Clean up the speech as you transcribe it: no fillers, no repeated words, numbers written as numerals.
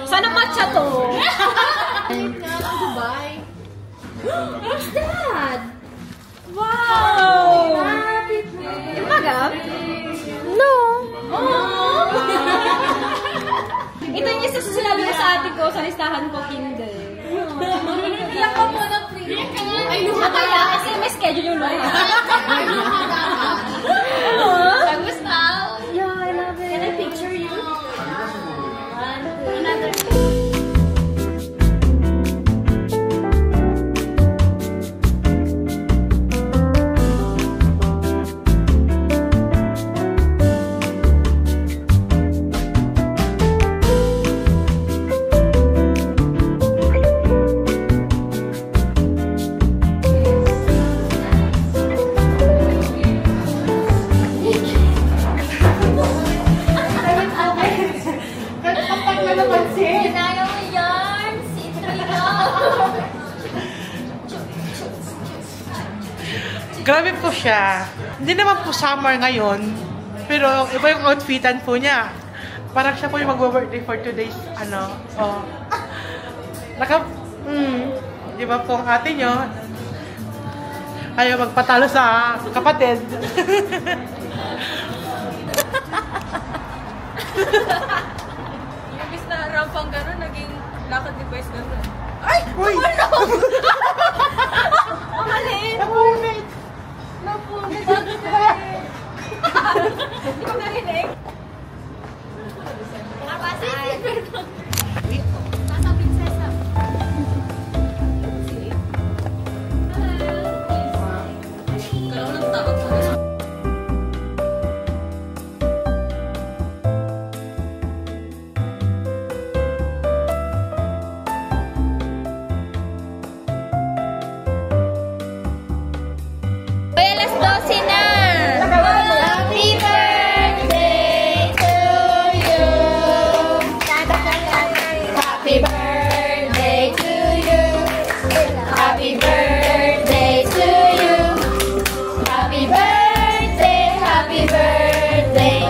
Sana matcha to? Dubai. What's that? Wow! Yung magam? No! Oh! Ito yung isa sa sinabi ko sa ate ko sa listahan ko, Kindle. Iyak ka muna, please. Ay, Kaya kasi may schedule yung lola. Bagus na. Yeah, I love it. Can I picture you? Another. Grabe po siya. Hindi naman po summer ngayon. Pero iba yung outfitan po niya. Parang siya po yung mag-birthday for 2 days. Ano. Oh. Di ba po ang ate nyo? Ayaw magpatalo sa kapatid. Imbis na rampang gano'n, naging lakad ni Boys gano'n. Ay! Uy! Umalin! Napunit! Napunit! Hindi ko narinig. Napasay! Nasa prinsesa. Kalaw ng tao ko. Alas 12 na! Happy birthday to you! Happy birthday to you! Happy birthday to you! Happy birthday, happy birthday